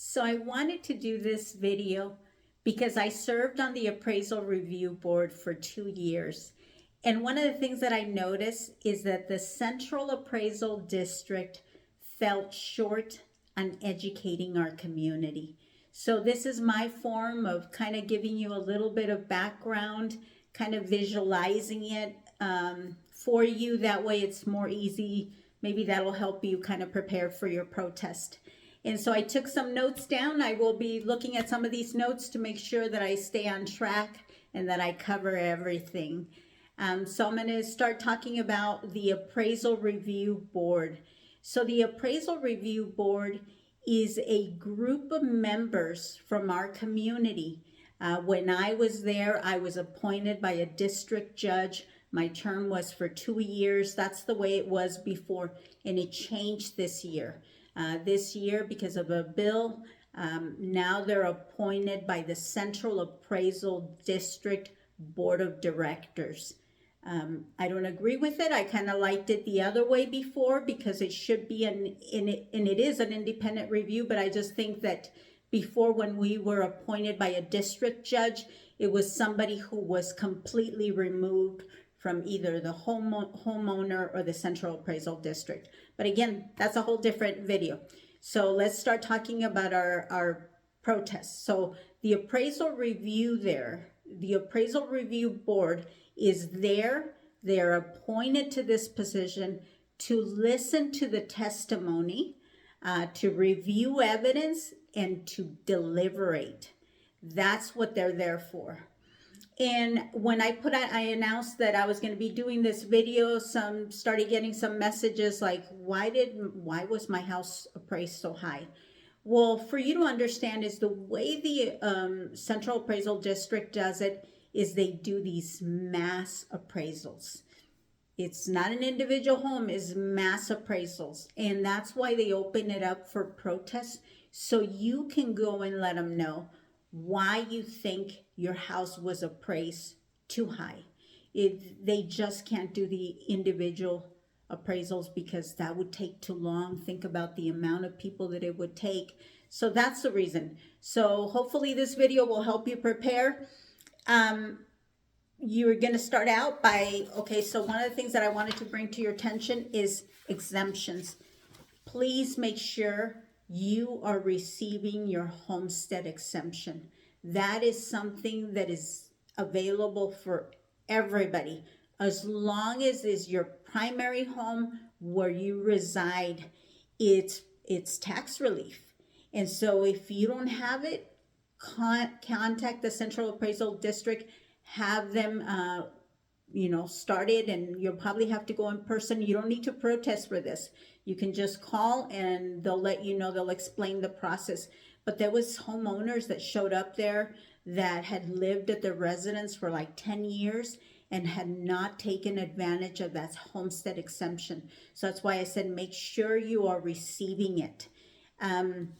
So I wanted to do this video because I served on the appraisal review board for 2 years. And one of the things that I noticed is that the Central Appraisal District felt short on educating our community. So this is my form of kind of giving you a little bit of background, kind of visualizing it for you. That way it's more easy. Maybe that'll help you kind of prepare for your protest. And so I took some notes down. I will be looking at some of these notes to make sure that I stay on track and that I cover everything. So I'm going to start talking about the Appraisal Review Board. So the Appraisal Review Board is a group of members from our community. When I was there, I was appointed by a district judge. My term was for 2 years. That's the way it was before, and it changed this year. This year, because of a bill, now they're appointed by the Central Appraisal District Board of Directors. I don't agree with it. I kind of liked it the other way before because it should be and it is an independent review, but I just think that before, when we were appointed by a district judge, it was somebody who was completely removed from either the homeowner or the Central Appraisal District. But again, that's a whole different video. So let's start talking about our protests. So the appraisal review the appraisal review board is there. They're appointed to this position to listen to the testimony, to review evidence, and to deliberate. That's what they're there for. And when I announced that I was going to be doing this video, some started getting some messages like, why was my house appraised so high? Well, for you to understand is the way the Central Appraisal District does it is they do these mass appraisals. It's not an individual home, it's mass appraisals. And that's why they open it up for protests. So you can go and let them know why you think your house was appraised too high. They just can't do the individual appraisals because that would take too long. Think about the amount of people that it would take. So that's the reason. So hopefully this video will help you prepare. You're going to start out by, so one of the things that I wanted to bring to your attention is exemptions. Please make sure you are receiving your homestead exemption. That is something that is available for everybody. As long as it's your primary home where you reside, it's tax relief. And so if you don't have it, contact the Central Appraisal District, have them started, and you'll probably have to go in person. You don't need to protest for this. You can just call and they'll let you know, they'll explain the process. But there was homeowners that showed up there that had lived at their residence for like 10 years and had not taken advantage of that homestead exemption. So that's why I said make sure you are receiving it. And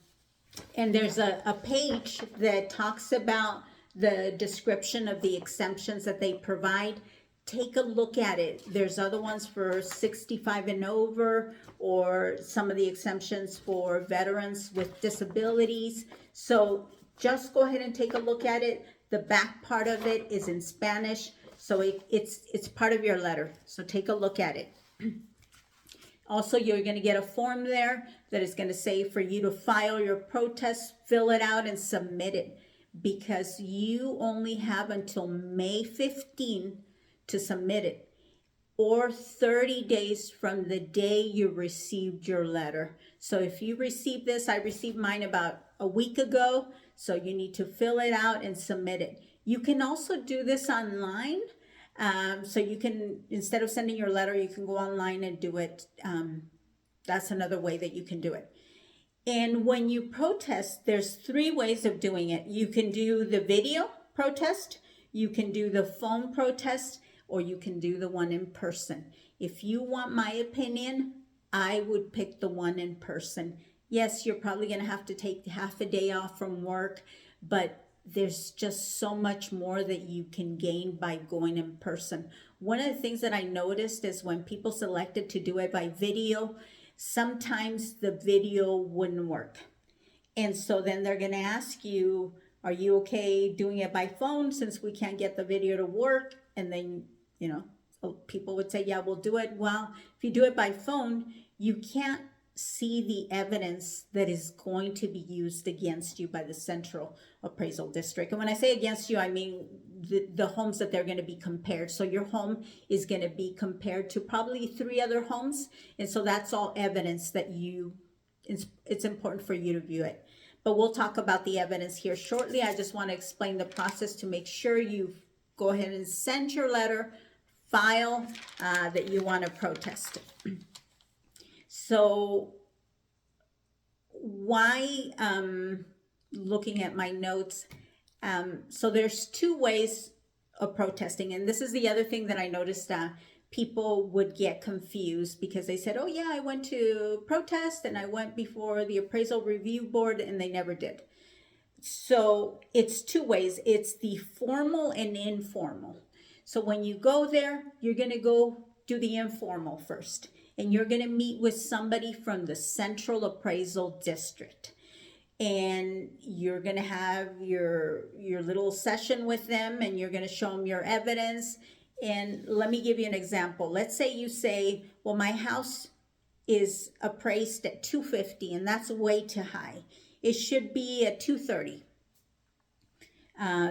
there's a page that talks about the description of the exemptions that they provide. Take a look at it. There's other ones for 65 and over, or some of the exemptions for veterans with disabilities. So just go ahead and take a look at it. The back part of it is in Spanish, so it's part of your letter. So take a look at it. Also, you're going to get a form there that is going to say for you to file your protest, fill it out, and submit it, because you only have until May 15 to submit it, or 30 days from the day you received your letter. So if you received this, I received mine about a week ago, so you need to fill it out and submit it. You can also do this online. So you can, instead of sending your letter, you can go online and do it. That's another way that you can do it. And when you protest, there's 3 ways of doing it. You can do the video protest, you can do the phone protest, or you can do the one in person. If you want my opinion, I would pick the one in person. Yes, you're probably going to have to take half a day off from work, but there's just so much more that you can gain by going in person. One of the things that I noticed is when people selected to do it by video, sometimes the video wouldn't work. And so then they're going to ask you, are you okay doing it by phone since we can't get the video to work? And then, people would say, yeah, we'll do it. Well, if you do it by phone, you can't see the evidence that is going to be used against you by the Central Appraisal District. And when I say against you, I mean the homes that they're going to be compared. So your home is going to be compared to probably 3 other homes. And so that's all evidence that it's important for you to view it. But we'll talk about the evidence here shortly. I just want to explain the process to make sure you go ahead and send your letter, file that you want to protest. So why, looking at my notes, so there's 2 ways of protesting. And this is the other thing that I noticed, people would get confused because they said, oh yeah, I went to protest and I went before the appraisal review board, and they never did. So it's 2 ways. It's the formal and informal. So when you go there, you're going to go do the informal first, and you're going to meet with somebody from the Central Appraisal District. And you're going to have your little session with them, and you're going to show them your evidence. And let me give you an example. Let's say you say, well, my house is appraised at $250, and that's way too high. It should be at $230.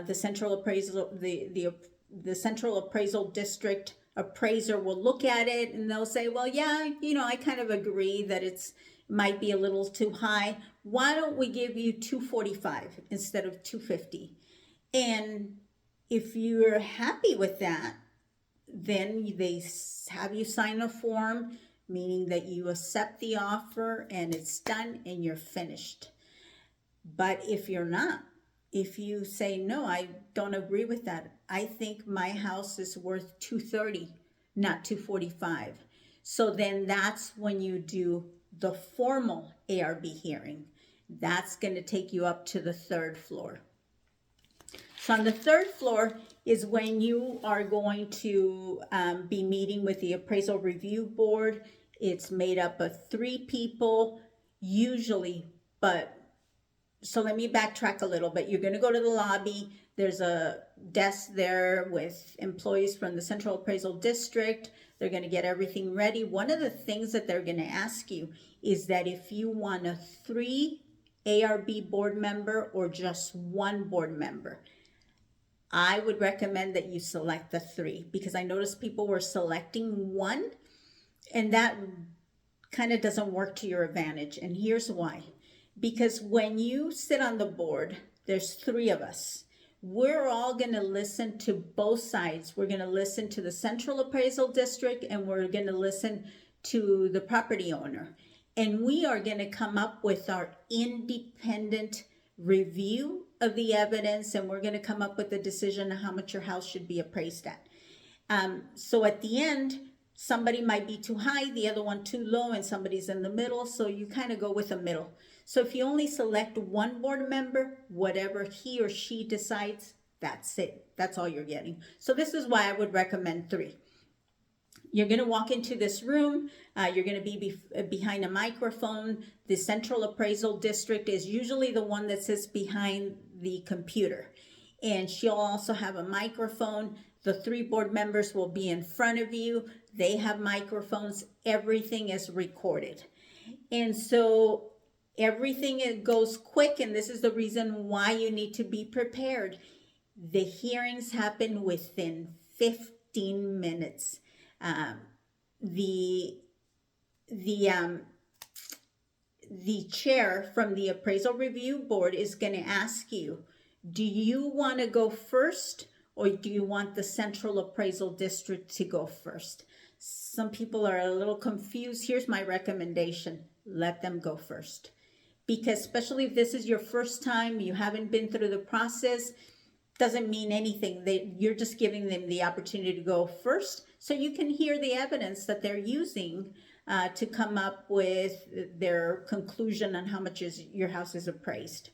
The Central Appraisal, the Central Appraisal District appraiser will look at it, and they'll say, well, yeah, I kind of agree that it's might be a little too high. Why don't we give you $245 instead of $250? And if you're happy with that, then they have you sign a form, meaning that you accept the offer and it's done and you're finished. But if you're not, if you say, no, I don't agree with that, I think my house is worth $230, not $245. So then that's when you do the formal ARB hearing. That's going to take you up to the 3rd floor. So on the 3rd floor is when you are going to be meeting with the Appraisal Review Board. It's made up of 3 people usually, but so let me backtrack a little bit. You're going to go to the lobby. There's a desk there with employees from the Central Appraisal District. They're going to get everything ready. One of the things that they're going to ask you is that if you want a 3 ARB board member or just 1 board member. I would recommend that you select the 3, because I noticed people were selecting 1, and that kind of doesn't work to your advantage. And here's why. Because when you sit on the board, there's 3 of us. We're all going to listen to both sides. We're going to listen to the Central Appraisal District, and we're going to listen to the property owner. And we are going to come up with our independent review of the evidence, and we're going to come up with a decision on how much your house should be appraised at. So at the end, somebody might be too high, the other one too low, and somebody's in the middle. So you kind of go with a middle. So if you only select 1 board member, whatever he or she decides, that's it. That's all you're getting. So this is why I would recommend 3. You're going to walk into this room. You're going to be behind a microphone. The Central Appraisal District is usually the one that sits behind the computer. And she'll also have a microphone. The 3 board members will be in front of you. They have microphones. Everything is recorded. And so everything goes quick, and this is the reason why you need to be prepared. The hearings happen within 15 minutes. The chair from the Appraisal Review Board is going to ask you, do you want to go first, or do you want the Central Appraisal District to go first? Some people are a little confused. Here's my recommendation. Let them go first. Because especially if this is your first time, you haven't been through the process, doesn't mean anything. You're just giving them the opportunity to go first so you can hear the evidence that they're using to come up with their conclusion on how much your house is appraised.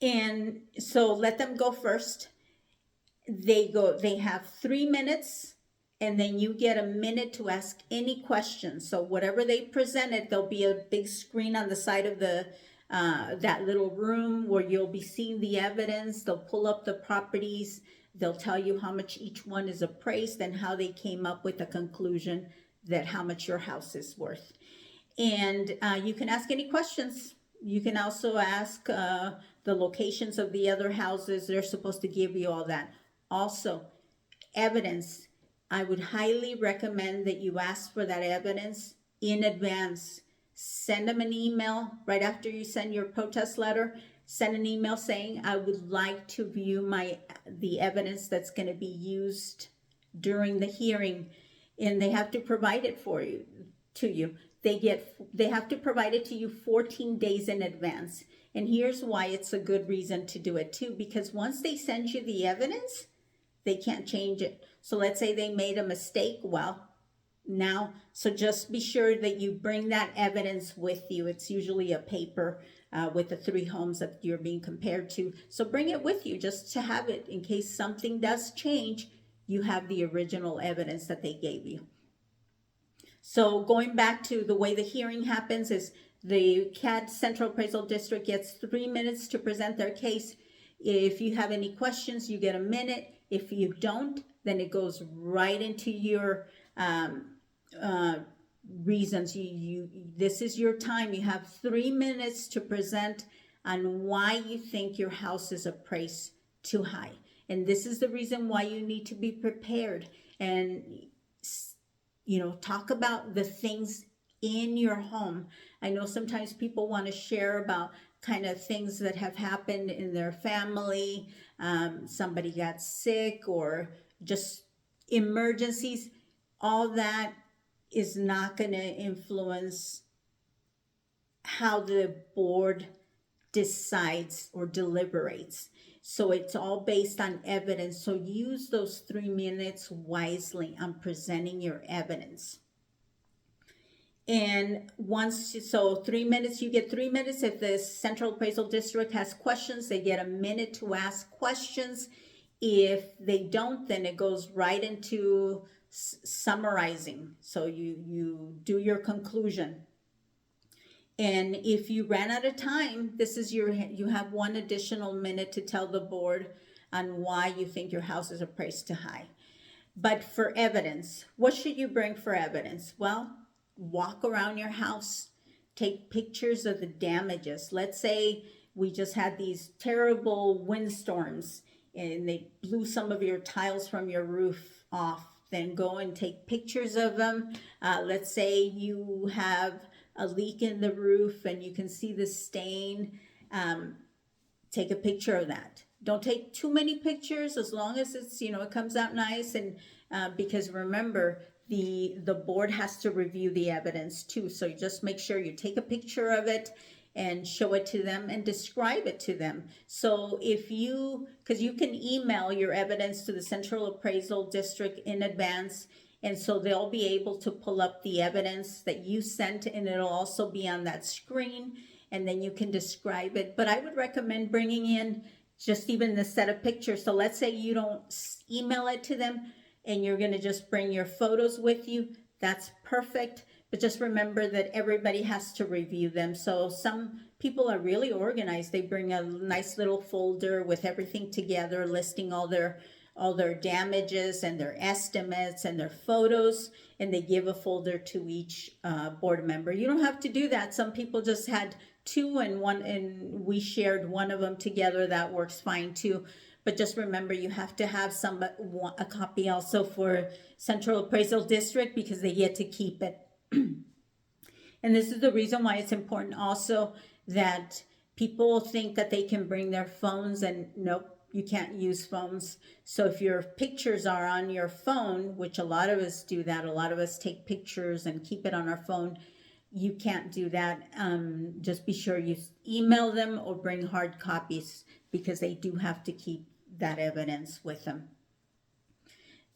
And so let them go first. They have 3 minutes, and then you get a minute to ask any questions. So whatever they presented, there'll be a big screen on the side of the that little room where you'll be seeing the evidence. They'll pull up the properties. They'll tell you how much each one is appraised and how they came up with a conclusion that how much your house is worth. And you can ask any questions. You can also ask the locations of the other houses. They're supposed to give you all that. Also, evidence. I would highly recommend that you ask for that evidence in advance. Send them an email right after you send your protest letter. Send an email saying, I would like to view the evidence that's going to be used during the hearing, and they have to provide it to you. They have to provide it to you 14 days in advance. And here's why it's a good reason to do it too, because once they send you the evidence, they can't change it. So let's say they made a mistake. Well, now, so just be sure that you bring that evidence with you. It's usually a paper with the 3 homes that you're being compared to. So bring it with you just to have it in case something does change. You have the original evidence that they gave you. So going back to the way the hearing happens is the CAD Central Appraisal District gets 3 minutes to present their case. If you have any questions, you get a minute. If you don't, then it goes right into your reasons. This is your time. You have 3 minutes to present on why you think your house is appraised too high. And this is the reason why you need to be prepared. And, talk about the things in your home. I know sometimes people want to share about kind of things that have happened in their family. Somebody got sick or just emergencies. All that is not going to influence how the board decides or deliberates. So it's all based on evidence. So use those 3 minutes wisely on presenting your evidence. And so 3 minutes, you get 3 minutes. If the Central Appraisal District has questions, they get a minute to ask questions. If they don't, then it goes right into summarizing. So you do your conclusion. And if you ran out of time, you have 1 additional minute to tell the board on why you think your house is appraised too high. But for evidence, what should you bring for evidence? Well, walk around your house, take pictures of the damages. Let's say we just had these terrible windstorms and they blew some of your tiles from your roof off. Then go and take pictures of them. Let's say you have a leak in the roof and you can see the stain. Take a picture of that. Don't take too many pictures as long as it's, it comes out nice. And because remember, the board has to review the evidence too. So you just make sure you take a picture of it and show it to them and describe it to them. So because you can email your evidence to the Central Appraisal District in advance, and so they'll be able to pull up the evidence that you sent, and it'll also be on that screen, and then you can describe it. But I would recommend bringing in just even the set of pictures. So let's say you don't email it to them and you're going to just bring your photos with you. That's perfect. But just remember that everybody has to review them. So some people are really organized. They bring a nice little folder with everything together, listing all their damages and their estimates and their photos, and they give a folder to each board member. You don't have to do that. Some people just had 2 and we shared one of them together. That works fine too. But just remember, you have to have a copy also for Central Appraisal District because they get to keep it. And this is the reason why it's important also that people think that they can bring their phones, and nope, you can't use phones. So if your pictures are on your phone, which a lot of us do that, a lot of us take pictures and keep it on our phone, you can't do that. Just be sure you email them or bring hard copies because they do have to keep that evidence with them.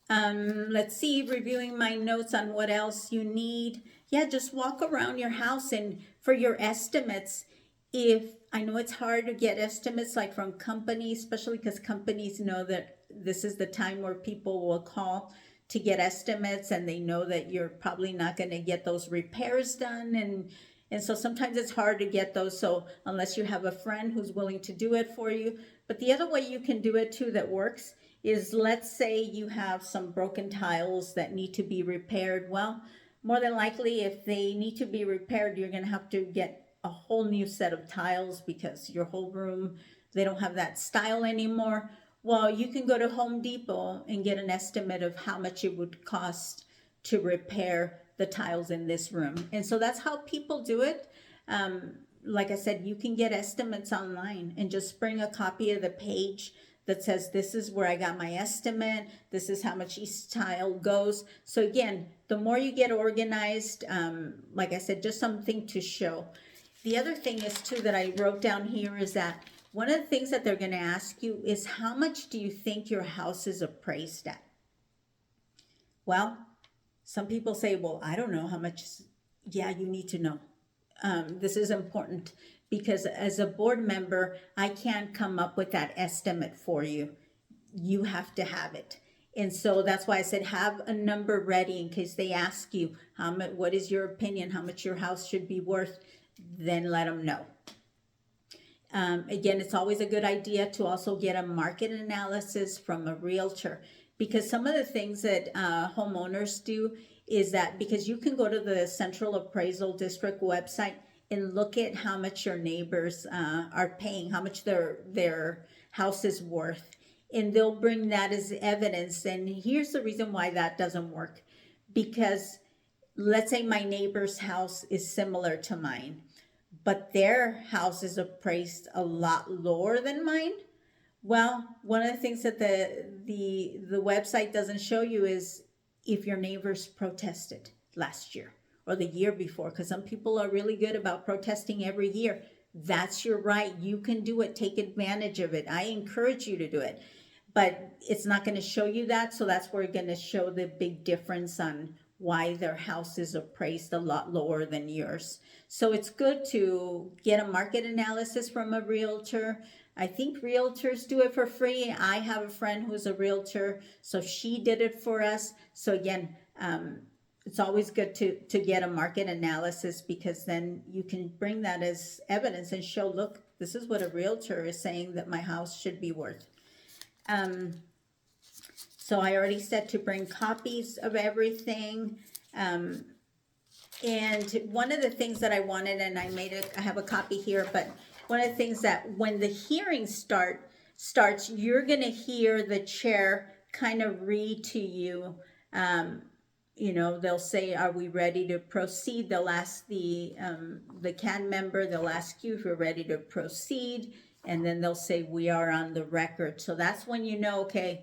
Let's see, reviewing my notes on what else you need. Yeah, just walk around your house, and for your estimates, I know it's hard to get estimates like from companies, especially because companies know that this is the time where people will call to get estimates, and they know that you're probably not going to get those repairs done, And so sometimes it's hard to get those. So unless you have a friend who's willing to do it for you. But the other way you can do it too that works is, let's say you have some broken tiles that need to be repaired. Well, more than likely, if they need to be repaired, you're going to have to get a whole new set of tiles because your whole room, they don't have that style anymore. Well, you can go to Home Depot and get an estimate of how much it would cost to repair the tiles in this room. And so that's how people do it. Like I said, you can get estimates online and just bring a copy of the page that says, this is where I got my estimate, this is how much each tile goes. So again, the more you get organized, like I said, just something to show. The other thing is too that I wrote down here is that one of the things that they're going to ask you is, how much do you think your house is appraised at? Well, some people say, well, I don't know how much. Yeah, you need to know. This is important because as a board member, I can't come up with that estimate for you. You have to have it. And so that's why I said have a number ready in case they ask you, what is your opinion, how much your house should be worth, then let them know. Again, it's always a good idea to also get a market analysis from a realtor, because some of the things that homeowners do is that, because you can go to the Central Appraisal District website and look at how much your neighbors are paying, how much their house is worth, and they'll bring that as evidence. And here's the reason why that doesn't work. Because let's say my neighbor's house is similar to mine, but their house is appraised a lot lower than mine. Well, one of the things that the website doesn't show you is if your neighbors protested last year or the year before, because some people are really good about protesting every year. That's your right. You can do it. Take advantage of it. I encourage you to do it. But it's not going to show you that. So that's where we're going to show the big difference on why their house is appraised a lot lower than yours. So it's good to get a market analysis from a realtor. I think realtors do it for free. I have a friend who's a realtor, so she did it for us. So again, it's always good to get a market analysis, because then you can bring that as evidence and show, look, this is what a realtor is saying that my house should be worth. So I already said to bring copies of everything. And one of the things that I wanted, and I have a copy here, but one of the things that when the hearing starts, you're going to hear the chair kind of read to you. They'll say, are we ready to proceed? They'll ask the CAN member, they'll ask you if you're ready to proceed. And then they'll say, we are on the record. So that's when you know, okay,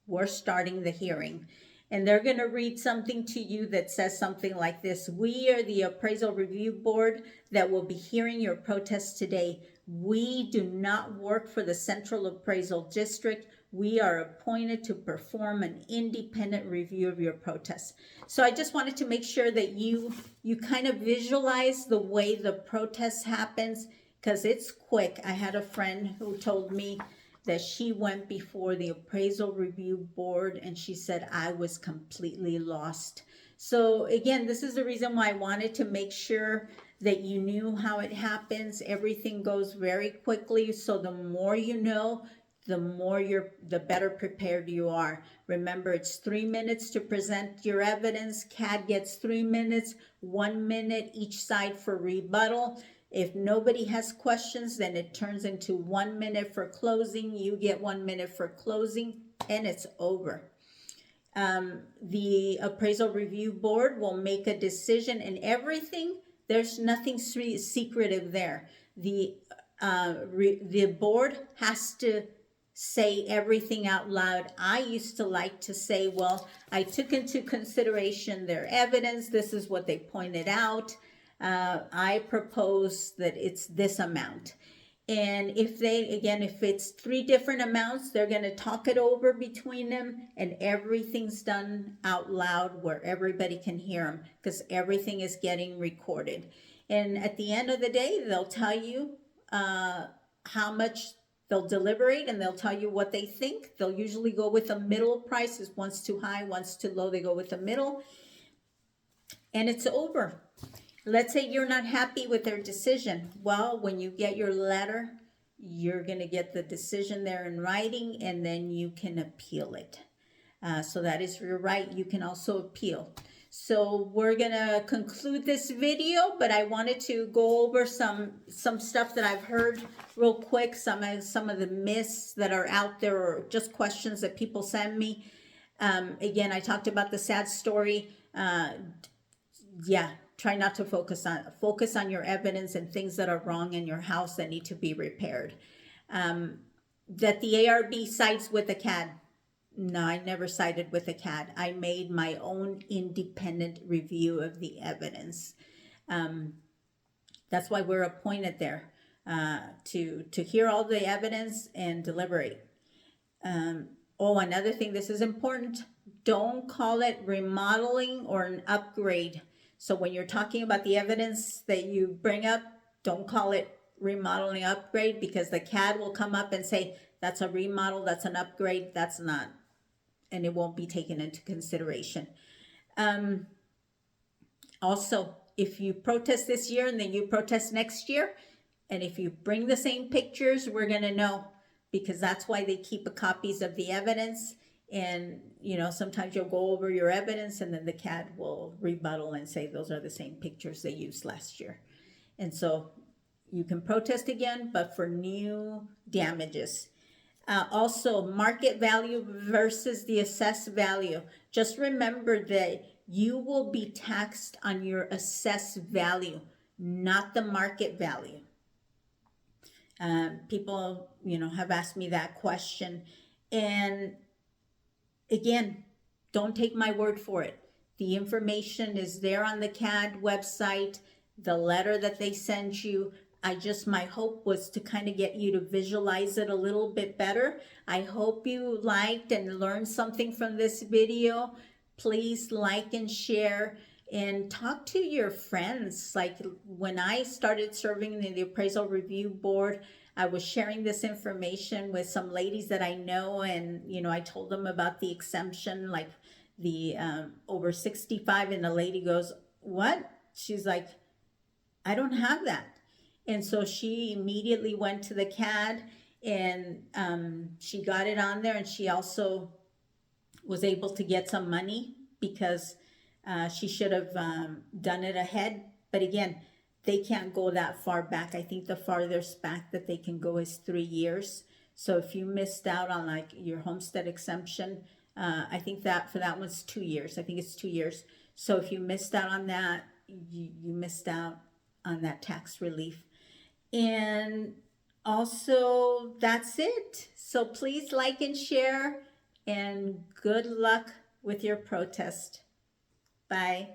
we're starting the hearing. And they're going to read something to you that says something like this: we are the Appraisal Review Board that will be hearing your protest today. We do not work for the Central Appraisal District. We are appointed to perform an independent review of your protest. So I just wanted to make sure that you kind of visualize the way the protest happens, because it's quick. I had a friend who told me that she went before the Appraisal Review Board and she said, I was completely lost. So again, this is the reason why I wanted to make sure that you knew how it happens. Everything goes very quickly. So the more you know, the better prepared you are. Remember, it's 3 minutes to present your evidence. CAD gets 3 minutes, 1 minute each side for rebuttal. If nobody has questions, then it turns into 1 minute for closing. You get 1 minute for closing, and it's over. The Appraisal Review Board will make a decision, and everything, there's nothing secretive there. The board has to say everything out loud. I used to like to say, well, I took into consideration their evidence. This is what they pointed out. I propose that it's this amount. And if it's 3 different amounts, they're going to talk it over between them, and everything's done out loud where everybody can hear them, because everything is getting recorded. And at the end of the day, they'll tell you how much they'll deliberate, and they'll tell you what they think. They'll usually go with a middle price. If one's too high, one's too low, they go with the middle. And it's over. let's say you're not happy with their decision. Well, when you get your letter, you're going to get the decision there in writing, and then you can appeal it. So that is your right. You can also appeal. So we're going to conclude this video, but I wanted to go over some stuff that I've heard real quick, some of the myths that are out there, or just questions that people send me. Again, I talked about the sad story. Yeah, try not to focus on your evidence and things that are wrong in your house that need to be repaired. That the ARB sides with the CAD. No, I never sided with the CAD. I made my own independent review of the evidence. That's why we're appointed there, to hear all the evidence and deliberate. Oh, another thing, this is important. Don't call it remodeling or an upgrade. So when you're talking about the evidence that you bring up, don't call it remodeling upgrade, because the CAD will come up and say, that's a remodel, that's an upgrade, that's not. And it won't be taken into consideration. Also, if you protest this year and then you protest next year, and if you bring the same pictures, we're going to know, because that's why they keep copies of the evidence. And, sometimes you'll go over your evidence and then the CAD will rebuttal and say those are the same pictures they used last year. And so you can protest again, but for new damages. Also, market value versus the assessed value. Just remember that you will be taxed on your assessed value, not the market value. People, have asked me that question. And again, don't take my word for it. The information is there on the CAD website, the letter that they send you. My hope was to kind of get you to visualize it a little bit better. I hope you liked and learned something from this video. Please like and share and talk to your friends. Like when I started serving in the Appraisal Review Board, I was sharing this information with some ladies that I know, and I told them about the exemption, like the over 65, and the lady goes, "What?" She's like, "I don't have that." And so she immediately went to the CAD and she got it on there, and she also was able to get some money because she should have done it ahead. But again, they can't go that far back. I think the farthest back that they can go is 3 years. So if you missed out on like your homestead exemption, I think that for that one's 2 years. I think it's 2 years. So if you missed out on that, you missed out on that tax relief. And also, that's it. So please like and share, and good luck with your protest. Bye.